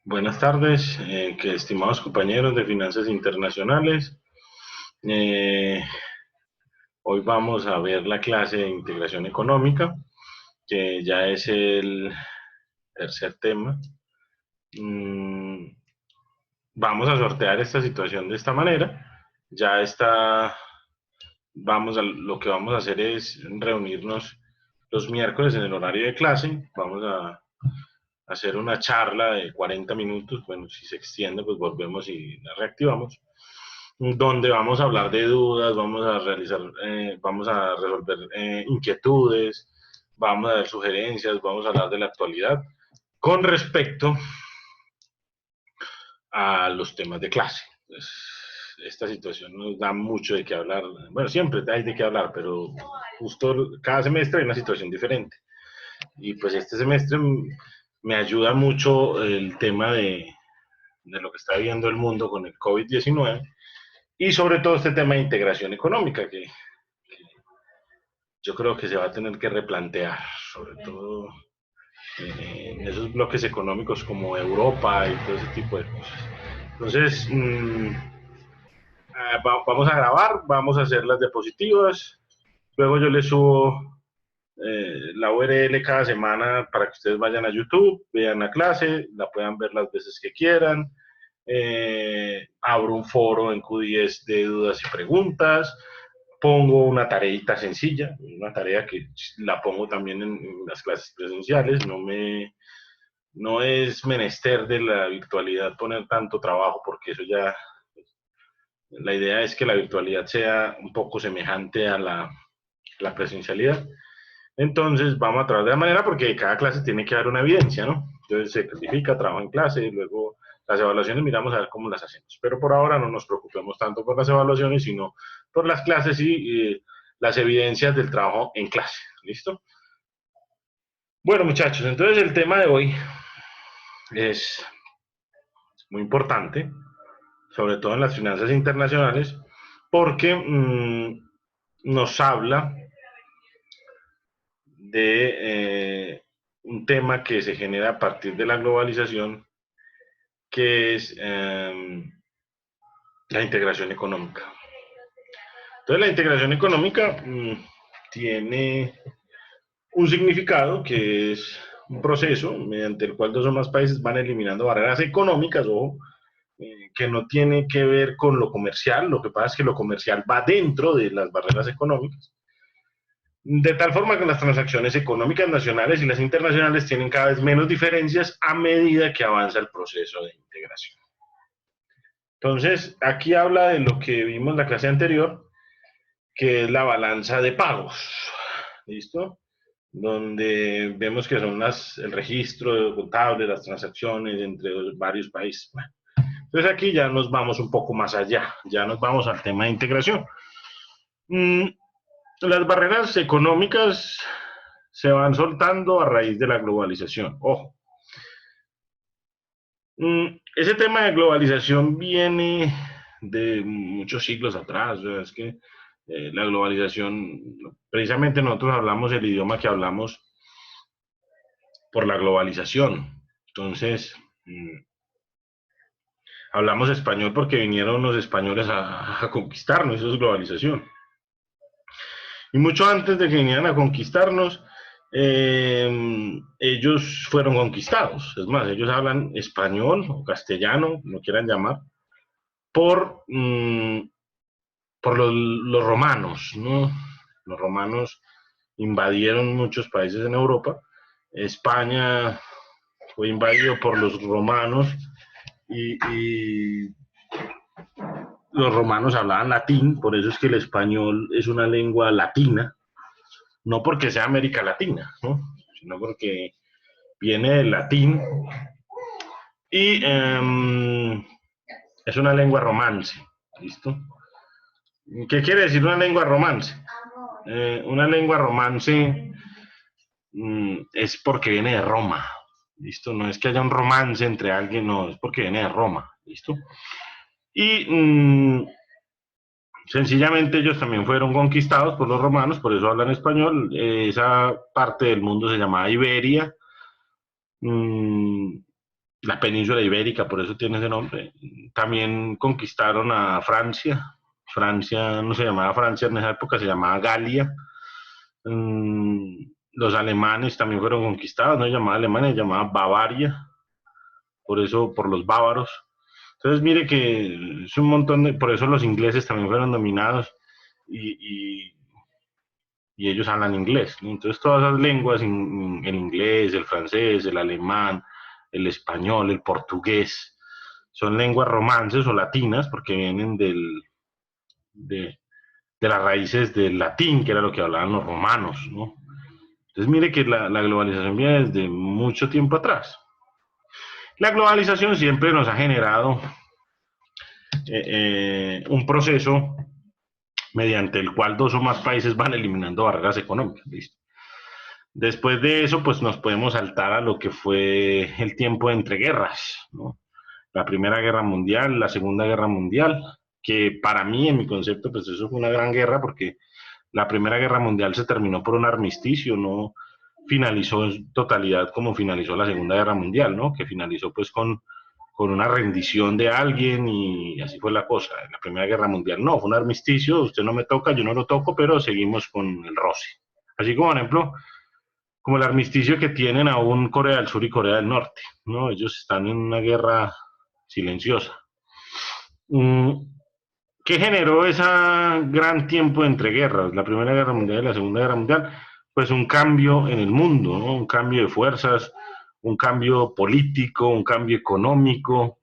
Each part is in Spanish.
Buenas tardes, estimados compañeros de Finanzas Internacionales. Eh, Hoy vamos a ver la clase de integración económica, que ya es el tercer tema. Mm, Vamos a sortear esta situación de esta manera. Ya está, lo que vamos a hacer es reunirnos los miércoles en el horario de clase. Vamos a hacer una charla de 40 minutos. Bueno, si se extiende, pues volvemos y la reactivamos, donde vamos a hablar de dudas, vamos a resolver inquietudes, vamos a dar sugerencias, vamos a hablar de la actualidad con respecto a los temas de clase. Pues, esta situación nos da mucho de qué hablar. Bueno, siempre hay de qué hablar, pero justo cada semestre hay una situación diferente. Y pues este semestre me ayuda mucho el tema de lo que está viviendo el mundo con el COVID-19 y sobre todo este tema de integración económica que yo creo que se va a tener que replantear, sobre todo en esos bloques económicos como Europa y todo ese tipo de cosas. Entonces, vamos a grabar, vamos a hacer las diapositivas, luego yo les subo la URL cada semana para que ustedes vayan a YouTube, vean la clase, la puedan ver las veces que quieran. Abro un foro en Q10 de dudas y preguntas, pongo una tareita sencilla, una tarea que la pongo también en las clases presenciales, no es menester de la virtualidad poner tanto trabajo, porque eso ya, la idea es que la virtualidad sea un poco semejante a la presencialidad. Entonces vamos a trabajar de la manera porque cada clase tiene que dar una evidencia, ¿no? Entonces se califica, trabaja en clase, y luego las evaluaciones miramos a ver cómo las hacemos. Pero por ahora no nos preocupemos tanto por las evaluaciones, sino por las clases y las evidencias del trabajo en clase. ¿Listo? Bueno, muchachos, entonces el tema de hoy es muy importante, sobre todo en las finanzas internacionales, porque nos habla de un tema que se genera a partir de la globalización, que es la integración económica. Entonces, la integración económica tiene un significado que es un proceso mediante el cual dos o más países van eliminando barreras económicas, ojo, que no tiene que ver con lo comercial. Lo que pasa es que lo comercial va dentro de las barreras económicas, de tal forma que las transacciones económicas nacionales y las internacionales tienen cada vez menos diferencias a medida que avanza el proceso de integración. Entonces, aquí habla de lo que vimos en la clase anterior, que es la balanza de pagos. ¿Listo? Donde vemos que son el registro contable, las transacciones entre varios países. Bueno, entonces aquí ya nos vamos un poco más allá, ya nos vamos al tema de integración. Las barreras económicas se van soltando a raíz de la globalización. Ojo, ese tema de globalización viene de muchos siglos atrás. O sea, es que la globalización, precisamente nosotros hablamos el idioma que hablamos por la globalización. Entonces, hablamos español porque vinieron los españoles a conquistarnos, eso es globalización. Y mucho antes de que vinieran a conquistarnos, ellos fueron conquistados. Es más, ellos hablan español o castellano, como quieran llamar, por, por los romanos, ¿no? Los romanos invadieron muchos países en Europa. España fue invadido por los romanos y los romanos hablaban latín, por eso es que el español es una lengua latina, no porque sea América Latina, ¿no? Sino porque viene del latín y es una lengua romance, ¿listo? ¿Qué quiere decir una lengua romance? Una lengua romance es porque viene de Roma, ¿listo? No es que haya un romance entre alguien, no, es porque viene de Roma, ¿listo? Y sencillamente ellos también fueron conquistados por los romanos, por eso hablan español. Esa parte del mundo se llamaba Iberia. la península ibérica, por eso tiene ese nombre. También conquistaron a Francia. Francia no se llamaba Francia en esa época, se llamaba Galia. Los alemanes también fueron conquistados, no se llamaba Alemania, se llamaba Bavaria, por eso, por los bávaros. Entonces, mire que es un montón de, por eso los ingleses también fueron dominados y, y, y ellos hablan inglés, ¿no? Entonces, todas esas lenguas, el inglés, el francés, el alemán, el español, el portugués, son lenguas romances o latinas porque vienen de, de las raíces del latín, que era lo que hablaban los romanos, ¿no? Entonces, mire que la globalización viene desde mucho tiempo atrás. La globalización siempre nos ha generado un proceso mediante el cual dos o más países van eliminando barreras económicas. ¿Listo? Después de eso, pues nos podemos saltar a lo que fue el tiempo de entreguerras, ¿no? La Primera Guerra Mundial, la Segunda Guerra Mundial, que para mí, en mi concepto, pues eso fue una gran guerra porque la Primera Guerra Mundial se terminó por un armisticio, no finalizó en totalidad como finalizó la Segunda Guerra Mundial, ¿no? Que finalizó pues con una rendición de alguien y así fue la cosa. En la Primera Guerra Mundial no, fue un armisticio, usted no me toca, yo no lo toco, pero seguimos con el roce. Así como, por ejemplo, como el armisticio que tienen aún Corea del Sur y Corea del Norte, ¿no? Ellos están en una guerra silenciosa. ¿Qué generó ese gran tiempo entre guerras, la Primera Guerra Mundial y la Segunda Guerra Mundial? Pues un cambio en el mundo, ¿no? Un cambio de fuerzas, un cambio político, un cambio económico,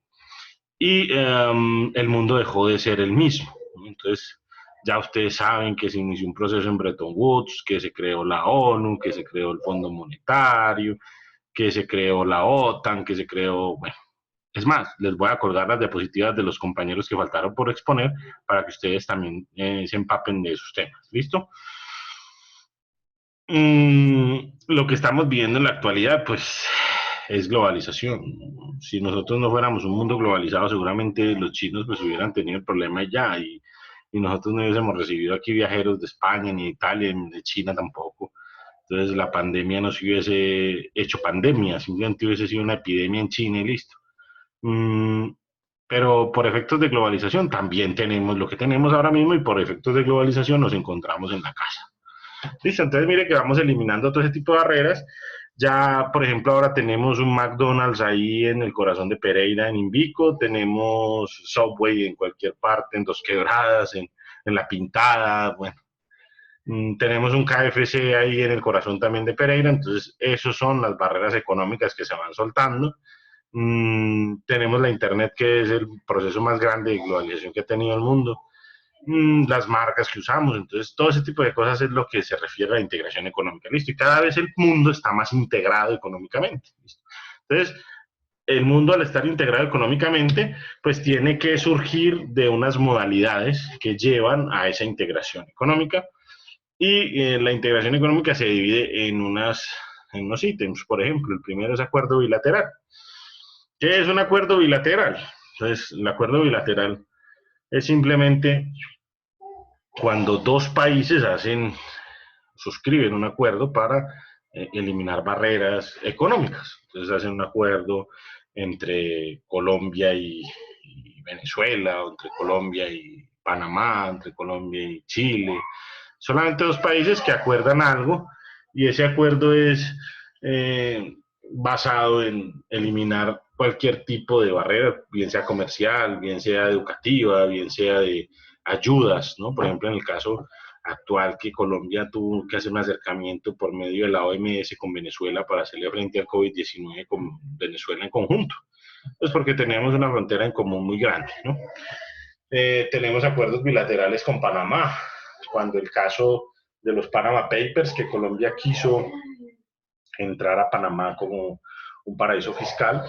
y el mundo dejó de ser el mismo. Entonces, ya ustedes saben que se inició un proceso en Bretton Woods, que se creó la ONU, que se creó el Fondo Monetario, que se creó la OTAN, que se creó, bueno, es más, les voy a colgar las diapositivas de los compañeros que faltaron por exponer para que ustedes también se empapen de esos temas. ¿Listo? Lo que estamos viviendo en la actualidad, pues, es globalización. Si nosotros no fuéramos un mundo globalizado, seguramente los chinos pues hubieran tenido el problema ya y nosotros no hubiésemos recibido aquí viajeros de España, ni de Italia, ni de China tampoco. Entonces la pandemia no se hubiese hecho pandemia, simplemente hubiese sido una epidemia en China y listo. Mm, pero por efectos de globalización también tenemos lo que tenemos ahora mismo y por efectos de globalización nos encontramos en la casa. Listo, entonces mire que vamos eliminando todo ese tipo de barreras. Ya, por ejemplo, ahora tenemos un McDonald's ahí en el corazón de Pereira, en Invico, tenemos Subway en cualquier parte, en Dos Quebradas, en La Pintada, bueno, tenemos un KFC ahí en el corazón también de Pereira, entonces esas son las barreras económicas que se van soltando. Tenemos la Internet, que es el proceso más grande de globalización que ha tenido el mundo, las marcas que usamos, entonces todo ese tipo de cosas es lo que se refiere a la integración económica, listo, y cada vez el mundo está más integrado económicamente, ¿listo? Entonces, el mundo al estar integrado económicamente, pues tiene que surgir de unas modalidades que llevan a esa integración económica, y la integración económica se divide en unos ítems. Por ejemplo, el primero es acuerdo bilateral. ¿Qué es un acuerdo bilateral? Entonces, el acuerdo bilateral es simplemente cuando dos países suscriben un acuerdo para eliminar barreras económicas. Entonces hacen un acuerdo entre Colombia y Venezuela, o entre Colombia y Panamá, entre Colombia y Chile. Solamente dos países que acuerdan algo y ese acuerdo es basado en eliminar cualquier tipo de barrera, bien sea comercial, bien sea educativa, bien sea de ayudas, ¿no? Por ejemplo, en el caso actual que Colombia tuvo que hacer un acercamiento por medio de la OMS con Venezuela para hacerle frente al COVID-19 con Venezuela en conjunto. Pues porque teníamos una frontera en común muy grande, ¿no? Tenemos acuerdos bilaterales con Panamá, cuando el caso de los Panama Papers, que Colombia quiso entrar a Panamá como un paraíso fiscal,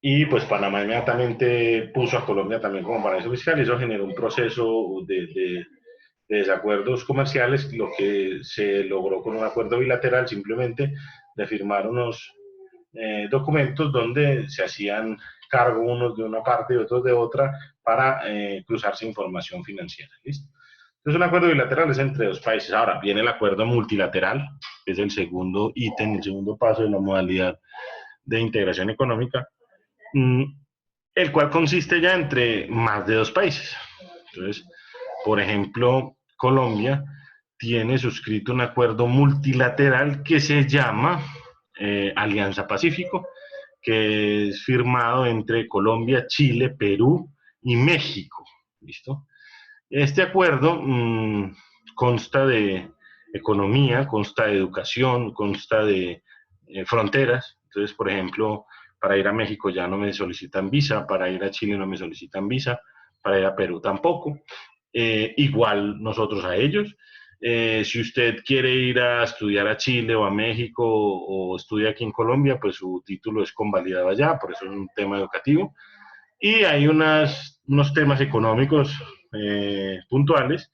y pues Panamá inmediatamente puso a Colombia también como paraíso fiscal y eso generó un proceso de desacuerdos comerciales, lo que se logró con un acuerdo bilateral simplemente de firmar unos documentos donde se hacían cargo unos de una parte y otros de otra para cruzarse información financiera. ¿Listo? Entonces un acuerdo bilateral es entre dos países. Ahora viene el acuerdo multilateral, que es el segundo ítem, el segundo paso de la modalidad de integración económica, el cual consiste ya entre más de 2 países. Entonces, por ejemplo, Colombia tiene suscrito un acuerdo multilateral que se llama Alianza Pacífico, que es firmado entre Colombia, Chile, Perú y México. ¿Listo? Este acuerdo consta de economía, consta de educación, consta de fronteras. Entonces, por ejemplo, para ir a México ya no me solicitan visa, para ir a Chile no me solicitan visa, para ir a Perú tampoco. Igual nosotros a ellos. Si usted quiere ir a estudiar a Chile o a México o estudia aquí en Colombia, pues su título es convalidado allá, por eso es un tema educativo. Y hay unos temas económicos puntuales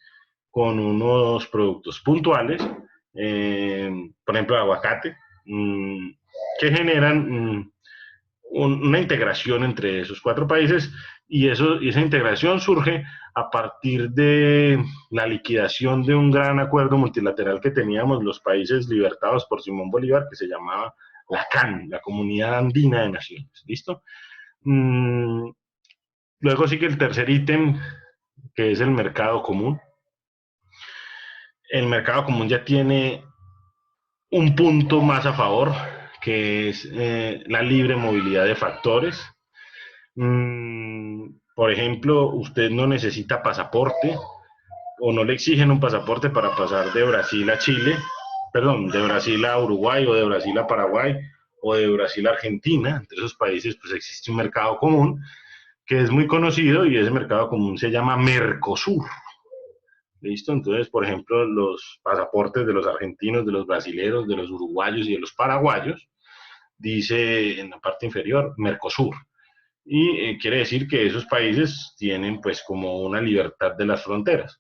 con unos productos puntuales, por ejemplo, aguacate, que generan una integración entre esos 4 países y esa integración surge a partir de la liquidación de un gran acuerdo multilateral que teníamos los países libertados por Simón Bolívar, que se llamaba la CAN, la Comunidad Andina de Naciones. ¿Listo? Luego sigue el tercer ítem, que es el mercado común. El mercado común ya tiene un punto más a favor, que es la libre movilidad de factores. Por ejemplo, usted no necesita pasaporte o no le exigen un pasaporte para pasar de Brasil a Chile, perdón, de Brasil a Uruguay o de Brasil a Paraguay o de Brasil a Argentina. Entre esos países pues existe un mercado común que es muy conocido y ese mercado común se llama Mercosur. ¿Listo? Entonces, por ejemplo, los pasaportes de los argentinos, de los brasileños, de los uruguayos y de los paraguayos, dice en la parte inferior Mercosur. Y quiere decir que esos países tienen pues como una libertad de las fronteras.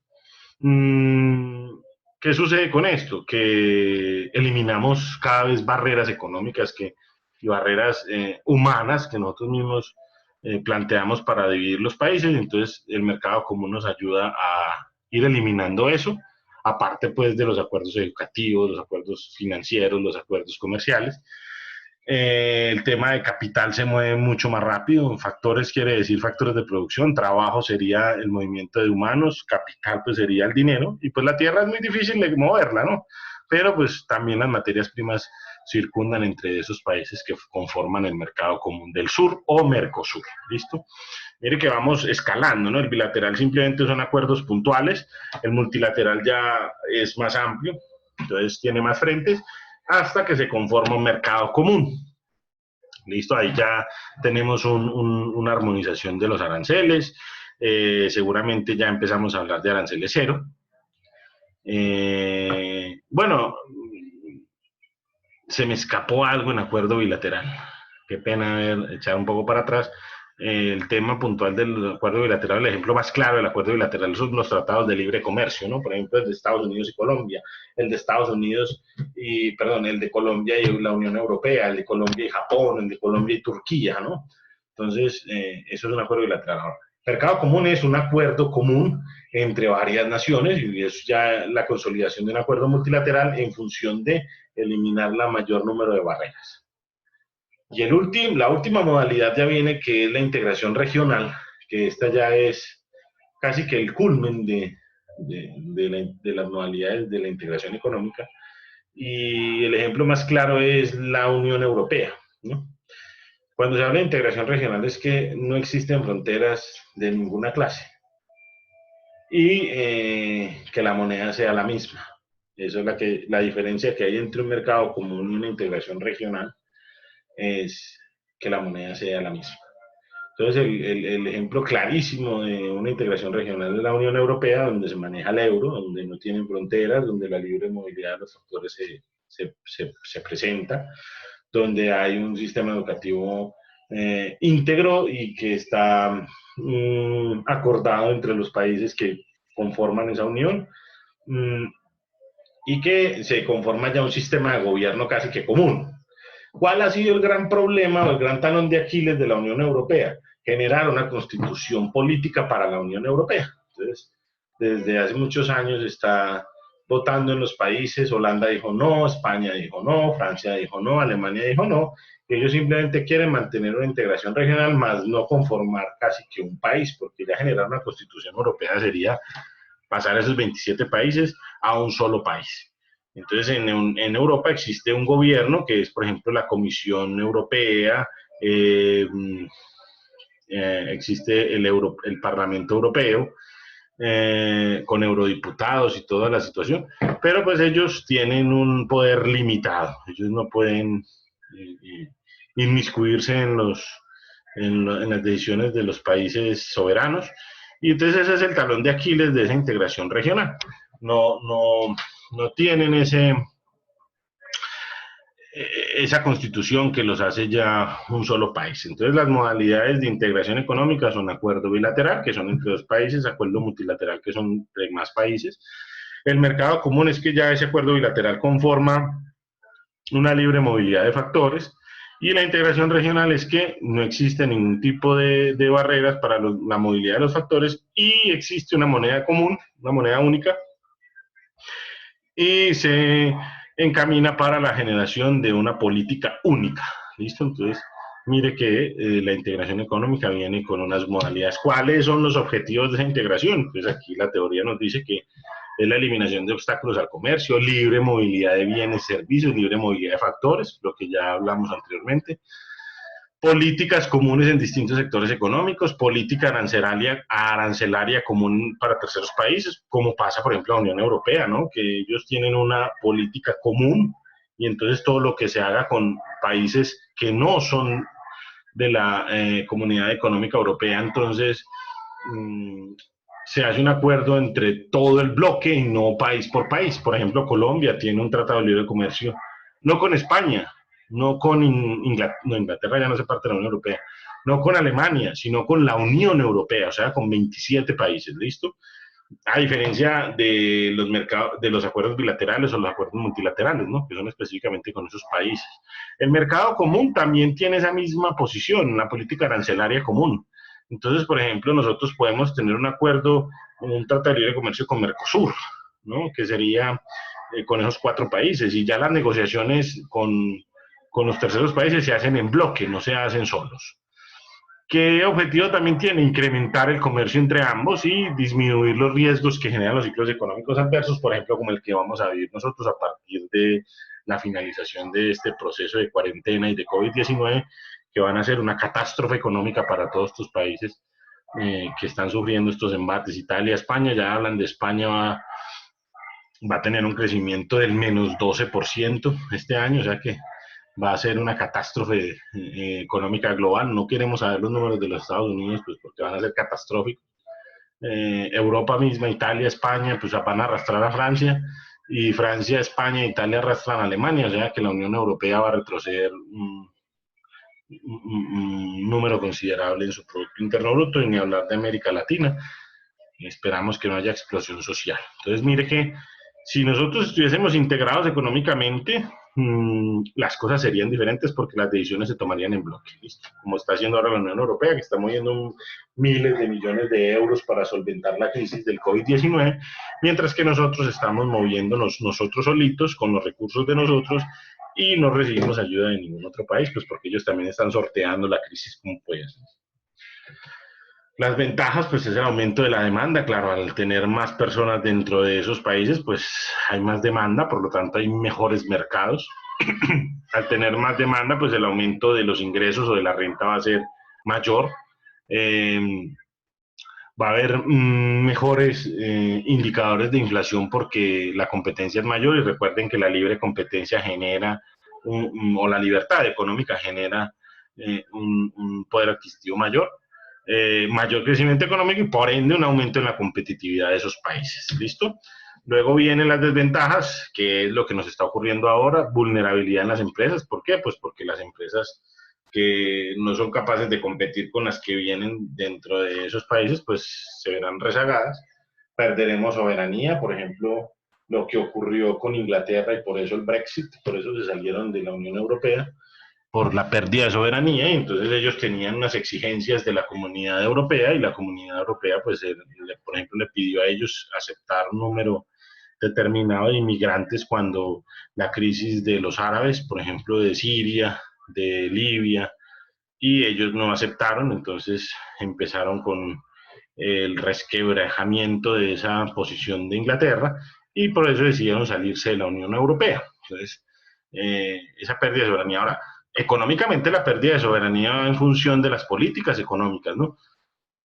¿Qué sucede con esto? Que eliminamos cada vez barreras económicas y barreras humanas que nosotros mismos planteamos para dividir los países. Entonces el mercado común nos ayuda a ir eliminando eso, aparte pues de los acuerdos educativos, los acuerdos financieros, los acuerdos comerciales. El tema de capital se mueve mucho más rápido. Factores quiere decir factores de producción, trabajo sería el movimiento de humanos, capital pues sería el dinero, y pues la tierra es muy difícil de moverla, ¿no? Pero pues también las materias primas circundan entre esos países que conforman el mercado común del sur o Mercosur. ¿Listo? Mire que vamos escalando, ¿no? El bilateral simplemente son acuerdos puntuales, el multilateral ya es más amplio, entonces tiene más frentes, hasta que se conforma un mercado común. Listo, ahí ya tenemos una armonización de los aranceles, seguramente ya empezamos a hablar de aranceles cero. Bueno, se me escapó algo en acuerdo bilateral. Qué pena haber echado un poco para atrás. El tema puntual del acuerdo bilateral, el ejemplo más claro del acuerdo bilateral son los tratados de libre comercio, ¿no? Por ejemplo, el de Estados Unidos y Colombia, el de Estados Unidos el de Colombia y la Unión Europea, el de Colombia y Japón, el de Colombia y Turquía, ¿no? Entonces, eso es un acuerdo bilateral. Ahora, mercado común es un acuerdo común entre varias naciones y es ya la consolidación de un acuerdo multilateral en función de eliminar la mayor número de barreras. Y la última modalidad ya viene, que es la integración regional, que esta ya es casi que el culmen de las modalidades de la integración económica. Y el ejemplo más claro es la Unión Europea, ¿no? Cuando se habla de integración regional es que no existen fronteras de ninguna clase y que la moneda sea la misma. Eso es la diferencia que hay entre un mercado común y una integración regional, es que la moneda sea la misma. Entonces, el ejemplo clarísimo de una integración regional es la Unión Europea, donde se maneja el euro, donde no tienen fronteras, donde la libre movilidad de los factores se presenta, donde hay un sistema educativo íntegro y que está acordado entre los países que conforman esa unión, y que se conforma ya un sistema de gobierno casi que común. ¿Cuál ha sido el gran problema o el gran talón de Aquiles de la Unión Europea? Generar una constitución política para la Unión Europea. Entonces, desde hace muchos años está votando en los países. Holanda dijo no, España dijo no, Francia dijo no, Alemania dijo no. Ellos simplemente quieren mantener una integración regional, más no conformar casi que un país, porque ya generar una constitución europea sería pasar esos 27 países a un solo país. Entonces, en Europa existe un gobierno que es, por ejemplo, la Comisión Europea, eh, existe el Parlamento Europeo, con eurodiputados y toda la situación, pero pues ellos tienen un poder limitado, ellos no pueden inmiscuirse en las decisiones de los países soberanos, y entonces ese es el talón de Aquiles de esa integración regional. No tienen esa constitución que los hace ya un solo país. Entonces las modalidades de integración económica son acuerdo bilateral, que son entre dos países, acuerdo multilateral, que son entre más países. El mercado común es que ya ese acuerdo bilateral conforma una libre movilidad de factores, y la integración regional es que no existe ningún tipo de barreras para la movilidad de los factores, y existe una moneda común, una moneda única, y se encamina para la generación de una política única. ¿Listo? Entonces, mire que la integración económica viene con unas modalidades. ¿Cuáles son los objetivos de esa integración? Pues aquí la teoría nos dice que es la eliminación de obstáculos al comercio, libre movilidad de bienes, servicios, libre movilidad de factores, lo que ya hablamos anteriormente, políticas comunes en distintos sectores económicos, política arancelaria común para terceros países, como pasa, por ejemplo, la Unión Europea, ¿no? Que ellos tienen una política común, y entonces todo lo que se haga con países que no son de la Comunidad Económica Europea, entonces se hace un acuerdo entre todo el bloque y no país por país. Por ejemplo, Colombia tiene un tratado de libre comercio, no con España, no con Inglaterra, no, Inglaterra ya no se parte de la Unión Europea, no con Alemania, sino con la Unión Europea, o sea, con 27 países, ¿listo? A diferencia de los mercados, de los acuerdos bilaterales o los acuerdos multilaterales, ¿no? Que son específicamente con esos países. El mercado común también tiene esa misma posición, la política arancelaria común. Entonces, por ejemplo, nosotros podemos tener un acuerdo, un tratado de libre comercio con Mercosur, ¿no? Que sería con esos 4 países, y ya las negociaciones con los terceros países se hacen en bloque, no se hacen solos. ¿Qué objetivo también tiene? Incrementar el comercio entre ambos y disminuir los riesgos que generan los ciclos económicos adversos, por ejemplo, como el que vamos a vivir nosotros a partir de la finalización de este proceso de cuarentena y de COVID-19, que van a ser una catástrofe económica para todos estos países que están sufriendo estos embates. Italia, España, ya hablan de España, va a tener un crecimiento del menos 12% este año, o sea que va a ser una catástrofe económica global. No queremos saber los números de los Estados Unidos, pues porque van a ser catastróficos. Europa misma, Italia, España, pues van a arrastrar a Francia, y Francia, España e Italia arrastran a Alemania, o sea que la Unión Europea va a retroceder un número considerable en su Producto Interno Bruto, y ni hablar de América Latina. Esperamos que no haya explosión social. Entonces, mire que si nosotros estuviésemos integrados económicamente, las cosas serían diferentes, porque las decisiones se tomarían en bloque, ¿listo? Como está haciendo ahora la Unión Europea, que está moviendo miles de millones de euros para solventar la crisis del COVID-19, mientras que nosotros estamos moviéndonos nosotros solitos con los recursos de nosotros, y no recibimos ayuda de ningún otro país, pues porque ellos también están sorteando la crisis como pueden. Las ventajas, pues, es el aumento de la demanda. Claro, al tener más personas dentro de esos países, pues hay más demanda, por lo tanto hay mejores mercados. Al tener más demanda, pues el aumento de los ingresos o de la renta va a ser mayor. Va a haber mejores indicadores de inflación, porque la competencia es mayor, y recuerden que la libre competencia genera, o la libertad económica genera un poder adquisitivo mayor. Mayor crecimiento económico, y por ende un aumento en la competitividad de esos países. ¿Listo? Luego vienen las desventajas, que es lo que nos está ocurriendo ahora: vulnerabilidad en las empresas. ¿Por qué? Pues porque las empresas que no son capaces de competir con las que vienen dentro de esos países, pues se verán rezagadas. Perderemos soberanía, por ejemplo, lo que ocurrió con Inglaterra, y por eso el Brexit, por eso se salieron de la Unión Europea, por la pérdida de soberanía, y entonces ellos tenían unas exigencias de la Comunidad Europea, y la Comunidad Europea, pues, por ejemplo, le pidió a ellos aceptar un número determinado de inmigrantes cuando la crisis de los árabes, por ejemplo, de Siria, de Libia, y ellos no aceptaron, entonces empezaron con el resquebrajamiento de esa posición de Inglaterra y por eso decidieron salirse de la Unión Europea. Entonces, esa pérdida de soberanía. Ahora, económicamente la pérdida de soberanía va en función de las políticas económicas, ¿no?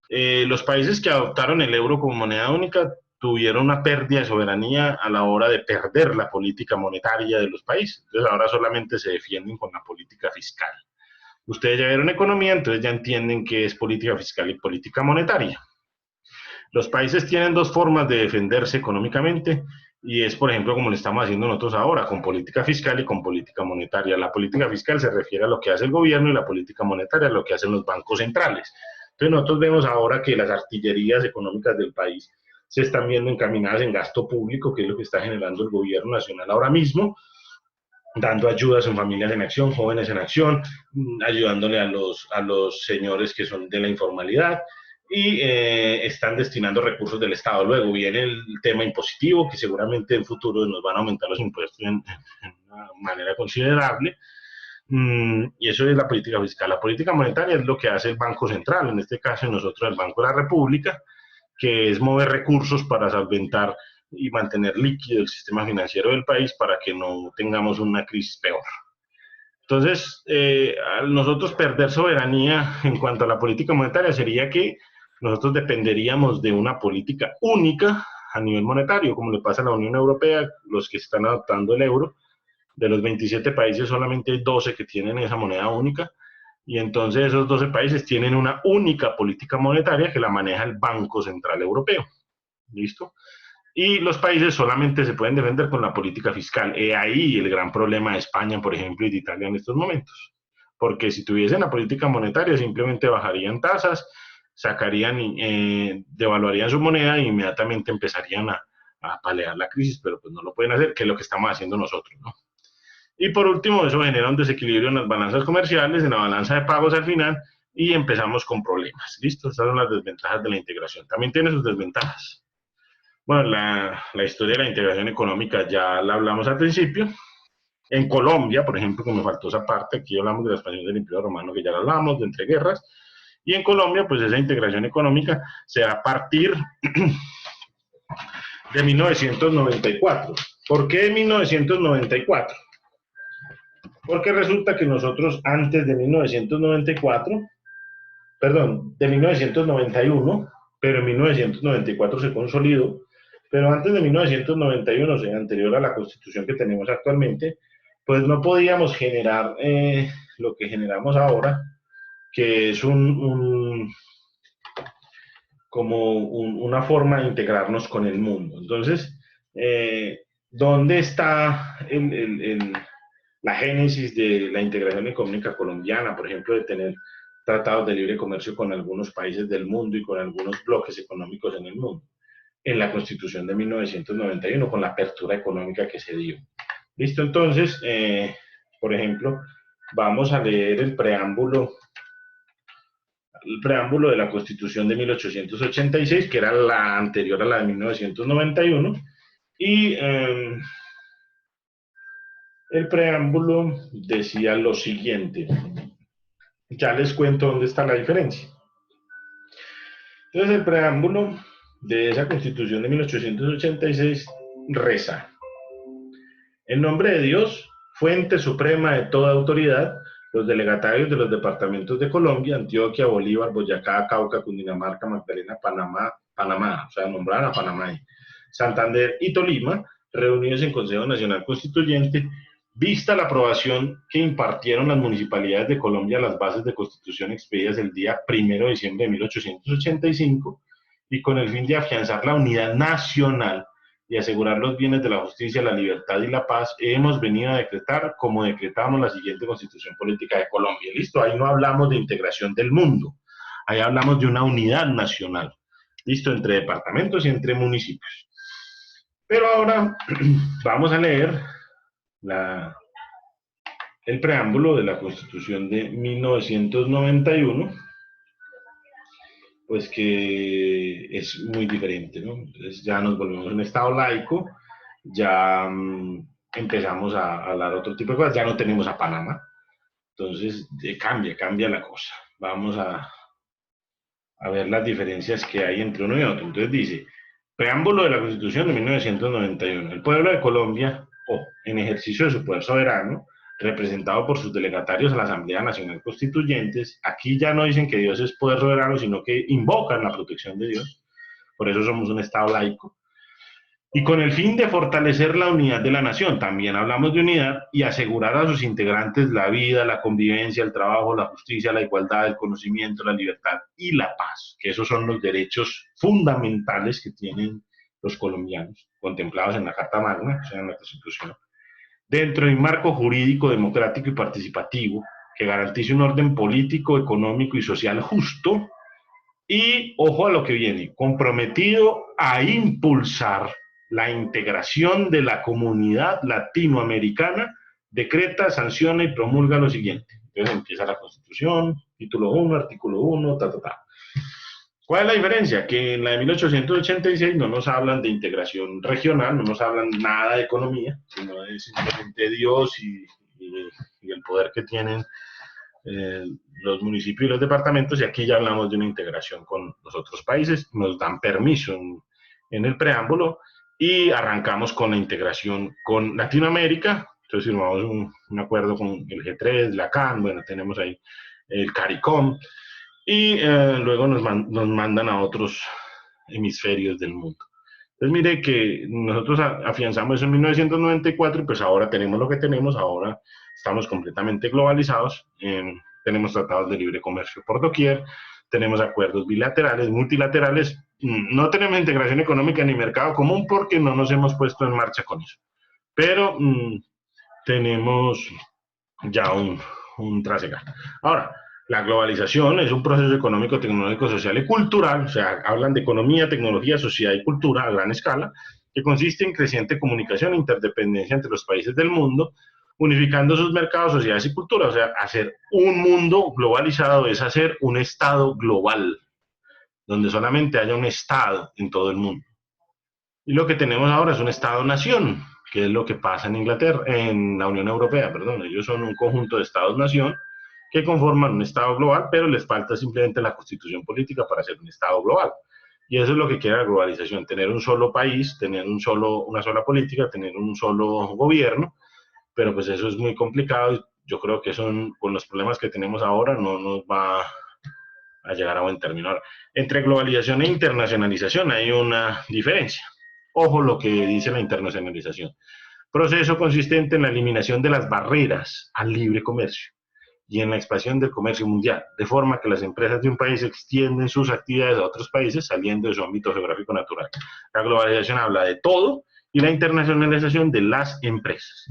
Los países que adoptaron el euro como moneda única tuvieron una pérdida de soberanía a la hora de perder la política monetaria de los países. Entonces ahora solamente se defienden con la política fiscal. Ustedes ya vieron economía, entonces ya entienden qué es política fiscal y política monetaria. Los países tienen dos formas de defenderse económicamente y es, por ejemplo, como lo estamos haciendo nosotros ahora, con política fiscal y con política monetaria. La política fiscal se refiere a lo que hace el gobierno y la política monetaria a lo que hacen los bancos centrales. Entonces nosotros vemos ahora que las artillerías económicas del país se están viendo encaminadas en gasto público, que es lo que está generando el gobierno nacional ahora mismo, dando ayudas en familias en acción, jóvenes en acción, ayudándole a los señores que son de la informalidad y están destinando recursos del Estado. Luego viene el tema impositivo, que seguramente en futuro nos van a aumentar los impuestos en una manera considerable. Y eso es la política fiscal. La política monetaria es lo que hace el Banco Central, en este caso nosotros el Banco de la República, que es mover recursos para solventar y mantener líquido el sistema financiero del país para que no tengamos una crisis peor. Entonces, al nosotros perder soberanía en cuanto a la política monetaria sería que nosotros dependeríamos de una política única a nivel monetario, como le pasa a la Unión Europea, los que están adoptando el euro. De los 27 países solamente hay 12 que tienen esa moneda única, y entonces esos 12 países tienen una única política monetaria que la maneja el Banco Central Europeo. ¿Listo? Y los países solamente se pueden defender con la política fiscal. He ahí el gran problema de España, por ejemplo, y de Italia en estos momentos. Porque si tuviesen la política monetaria, simplemente bajarían tasas, sacarían, devaluarían su moneda e inmediatamente empezarían a paliar la crisis, pero pues no lo pueden hacer, que es lo que estamos haciendo nosotros, ¿no? Y por último, eso genera un desequilibrio en las balanzas comerciales, en la balanza de pagos al final, y empezamos con problemas. ¿Listo? Estas son las desventajas de la integración. También tiene sus desventajas. Bueno, la historia de la integración económica ya la hablamos al principio. En Colombia, por ejemplo, que me faltó esa parte, aquí hablamos de la expansión del Imperio Romano, que ya la hablamos, de entreguerras. Y en Colombia, pues esa integración económica se da a partir de 1994. ¿Por qué 1994? Porque resulta que nosotros antes de 1994, perdón, de 1991, pero en 1994 se consolidó, pero antes de 1991, o sea, anterior a la constitución que tenemos actualmente, pues no podíamos generar lo que generamos ahora, que es una forma de integrarnos con el mundo. Entonces, ¿dónde está la génesis de la integración económica colombiana, por ejemplo, de tener tratados de libre comercio con algunos países del mundo y con algunos bloques económicos en el mundo? En la Constitución de 1991, con la apertura económica que se dio. ¿Listo? Entonces, por ejemplo, vamos a leer el preámbulo de la Constitución de 1886, que era la anterior a la de 1991, y el preámbulo decía lo siguiente. Ya les cuento dónde está la diferencia. Entonces, el preámbulo de esa Constitución de 1886 reza: en nombre de Dios, fuente suprema de toda autoridad, los delegatarios de los departamentos de Colombia, Antioquia, Bolívar, Boyacá, Cauca, Cundinamarca, Magdalena, Panamá, o sea, nombraron a Panamá, Santander y Tolima, reunidos en Consejo Nacional Constituyente, vista la aprobación que impartieron las municipalidades de Colombia a las bases de constitución expedidas el día 1 de diciembre de 1885, y con el fin de afianzar la unidad nacional y asegurar los bienes de la justicia, la libertad y la paz, hemos venido a decretar como decretamos la siguiente Constitución Política de Colombia. Listo, ahí no hablamos de integración del mundo, ahí hablamos de una unidad nacional, listo, entre departamentos y entre municipios. Pero ahora vamos a leer el preámbulo de la Constitución de 1991, pues que es muy diferente, ¿no? Entonces ya nos volvemos un Estado laico, ya empezamos a hablar otro tipo de cosas, ya no tenemos a Panamá, entonces cambia la cosa. Vamos a ver las diferencias que hay entre uno y otro. Entonces dice, preámbulo de la Constitución de 1991. El pueblo de Colombia, en ejercicio de su poder soberano, representado por sus delegatarios a la Asamblea Nacional Constituyentes, aquí ya no dicen que Dios es poder soberano, sino que invocan la protección de Dios. Por eso somos un Estado laico. Y con el fin de fortalecer la unidad de la nación, también hablamos de unidad, y asegurar a sus integrantes la vida, la convivencia, el trabajo, la justicia, la igualdad, el conocimiento, la libertad y la paz, que esos son los derechos fundamentales que tienen los colombianos, contemplados en la Carta Magna, o sea, en la Constitución, dentro de un marco jurídico, democrático y participativo, que garantice un orden político, económico y social justo, y ojo a lo que viene, comprometido a impulsar la integración de la comunidad latinoamericana, decreta, sanciona y promulga lo siguiente. Entonces empieza la Constitución, título 1, artículo 1, ta, ta, ta. ¿Cuál es la diferencia? Que en la de 1886 no nos hablan de integración regional, no nos hablan nada de economía, sino de simplemente Dios y el poder que tienen eh, los municipios y los departamentos, y aquí ya hablamos de una integración con los otros países, nos dan permiso en el preámbulo, y arrancamos con la integración con Latinoamérica. Entonces firmamos un acuerdo con el G3, la CAN, bueno, tenemos ahí el CARICOM, y luego nos mandan a otros hemisferios del mundo. Entonces mire que nosotros afianzamos eso en 1994, y pues ahora tenemos lo que tenemos, ahora estamos completamente globalizados, tenemos tratados de libre comercio por doquier, tenemos acuerdos bilaterales, multilaterales, no tenemos integración económica ni mercado común porque no nos hemos puesto en marcha con eso, pero tenemos ya un trasegar. Ahora, la globalización es un proceso económico, tecnológico, social y cultural, o sea, hablan de economía, tecnología, sociedad y cultura a gran escala, que consiste en creciente comunicación e interdependencia entre los países del mundo, unificando sus mercados, sociedades y culturas. O sea, hacer un mundo globalizado es hacer un Estado global, donde solamente haya un Estado en todo el mundo. Y lo que tenemos ahora es un Estado-nación, que es lo que pasa en Inglaterra, en la Unión Europea, perdón. Ellos son un conjunto de Estados-nación que conforman un Estado global, pero les falta simplemente la constitución política para ser un Estado global. Y eso es lo que quiere la globalización, tener un solo país, tener una sola política, tener un solo gobierno, pero pues eso es muy complicado. Yo creo que son, con los problemas que tenemos ahora no nos va a llegar a buen término. Ahora, entre globalización e internacionalización hay una diferencia. Ojo lo que dice la internacionalización. Proceso consistente en la eliminación de las barreras al libre comercio y en la expansión del comercio mundial, de forma que las empresas de un país extienden sus actividades a otros países saliendo de su ámbito geográfico natural. La globalización habla de todo y la internacionalización de las empresas.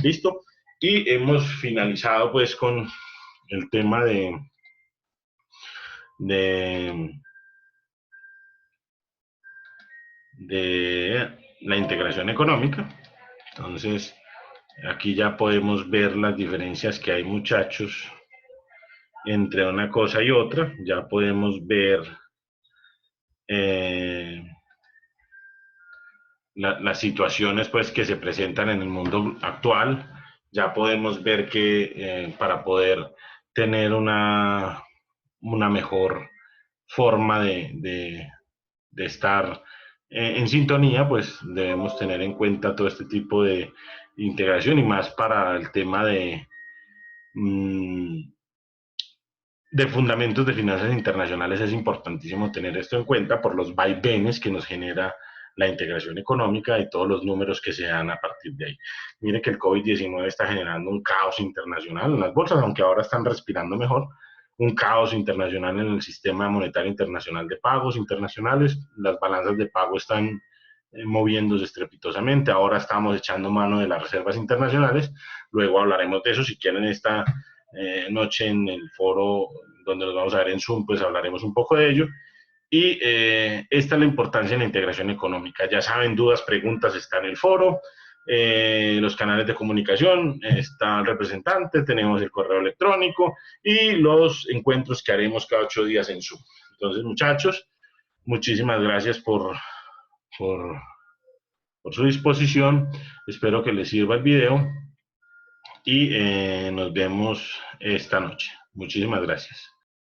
¿Listo? Y hemos finalizado pues con el tema de de la integración económica. Entonces, aquí ya podemos ver las diferencias que hay, muchachos, entre una cosa y otra. Ya podemos ver eh, las situaciones pues, que se presentan en el mundo actual. Ya podemos ver que para poder tener una mejor forma de estar en sintonía, pues debemos tener en cuenta todo este tipo de integración, y más para el tema mmm, de fundamentos de finanzas internacionales. Es importantísimo tener esto en cuenta por los vaivenes que nos genera la integración económica y todos los números que se dan a partir de ahí. Mire que el COVID-19 está generando un caos internacional en las bolsas, aunque ahora están respirando mejor, un caos internacional en el sistema monetario internacional de pagos internacionales. Las balanzas de pago están moviéndose estrepitosamente. Ahora estamos echando mano de las reservas internacionales. Luego hablaremos de eso. Si quieren, esta noche en el foro donde nos vamos a ver en Zoom, pues hablaremos un poco de ello. Y esta es la importancia de la integración económica. Ya saben, dudas, preguntas, está en el foro, los canales de comunicación, está el representante, tenemos el correo electrónico y los encuentros que haremos cada 8 días en Zoom. Entonces, muchachos, muchísimas gracias por por su disposición. Espero que les sirva el video y nos vemos esta noche. Muchísimas gracias.